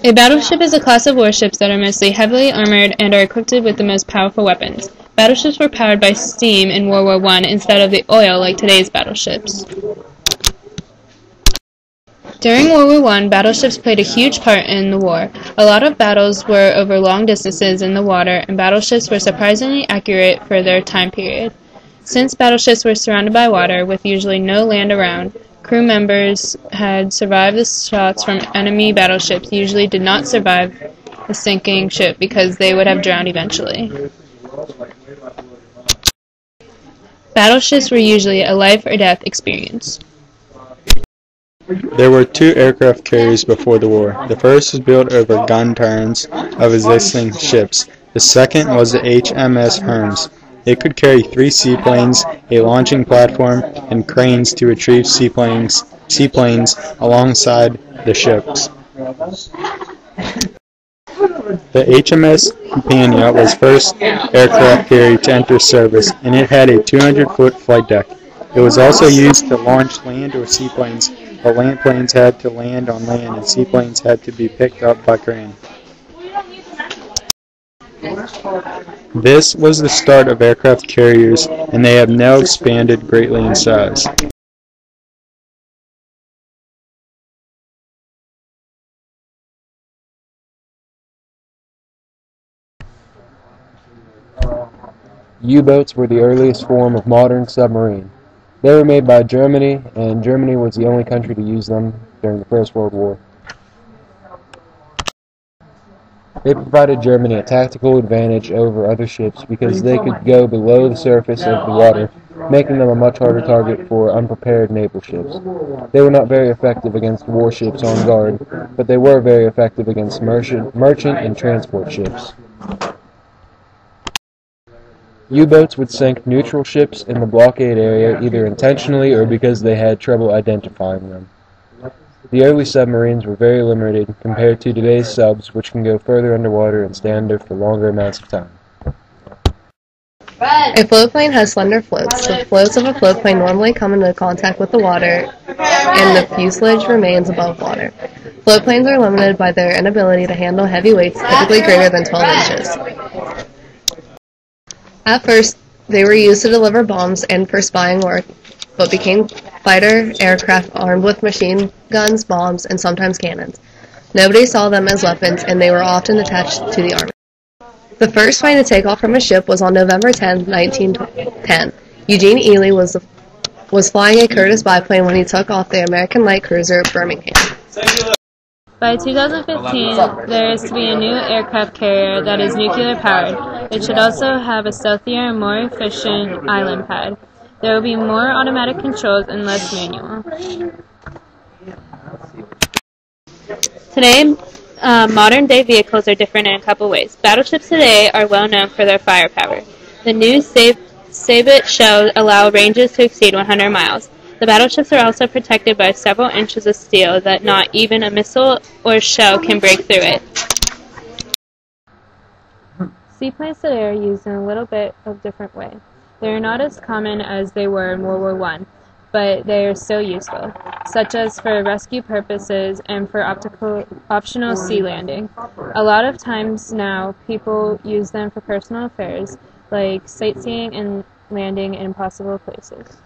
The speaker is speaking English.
A battleship is a class of warships that are mostly heavily armored and are equipped with the most powerful weapons. Battleships were powered by steam in World War I instead of the oil like today's battleships. During World War I, battleships played a huge part in the war. A lot of battles were over long distances in the water, and battleships were surprisingly accurate for their time period. Since battleships were surrounded by water, with usually no land around, crew members had survived the shots from enemy battleships usually did not survive the sinking ship because they would have drowned eventually. Battleships were usually a life or death experience. There were two aircraft carriers before the war. The first was built over gun turrets of existing ships. The second was the HMS Hermes. It could carry 3 seaplanes, a launching platform, and cranes to retrieve seaplanes alongside the ships. The HMS Compania was the first aircraft carrier to enter service, and it had a 200-foot flight deck. It was also used to launch land or seaplanes, but land planes had to land on land and seaplanes had to be picked up by crane. This was the start of aircraft carriers, and they have now expanded greatly in size. U-boats were the earliest form of modern submarine. They were made by Germany, and Germany was the only country to use them during the First World War. They provided Germany a tactical advantage over other ships because they could go below the surface of the water, making them a much harder target for unprepared naval ships. They were not very effective against warships on guard, but they were very effective against merchant and transport ships. U-boats would sink neutral ships in the blockade area either intentionally or because they had trouble identifying them. The early submarines were very limited compared to today's subs, which can go further underwater and stay under for longer amounts of time. A floatplane has slender floats. The floats of a floatplane normally come into contact with the water, and the fuselage remains above water. Floatplanes are limited by their inability to handle heavy weights typically greater than 12 inches. At first, they were used to deliver bombs and for spying work, but became fighter aircraft armed with machine guns, bombs, and sometimes cannons. Nobody saw them as weapons, and they were often attached to the army. The first plane to take off from a ship was on November 10, 1910. Eugene Ely was flying a Curtiss biplane when he took off the American light cruiser Birmingham. By 2015, there is to be a new aircraft carrier that is nuclear powered. It should also have a stealthier and more efficient island pad. There will be more automatic controls and less manual. Today, modern-day vehicles are different in a couple ways. Battleships today are well known for their firepower. The new Sabot shells allow ranges to exceed 100 miles. The battleships are also protected by several inches of steel that not even a missile or shell can break through it. Seaplanes today are used in a little bit of different way. They are not as common as they were in World War I, but they are still useful, such as for rescue purposes and for optional sea landing. A lot of times now, people use them for personal affairs, like sightseeing and landing in impossible places.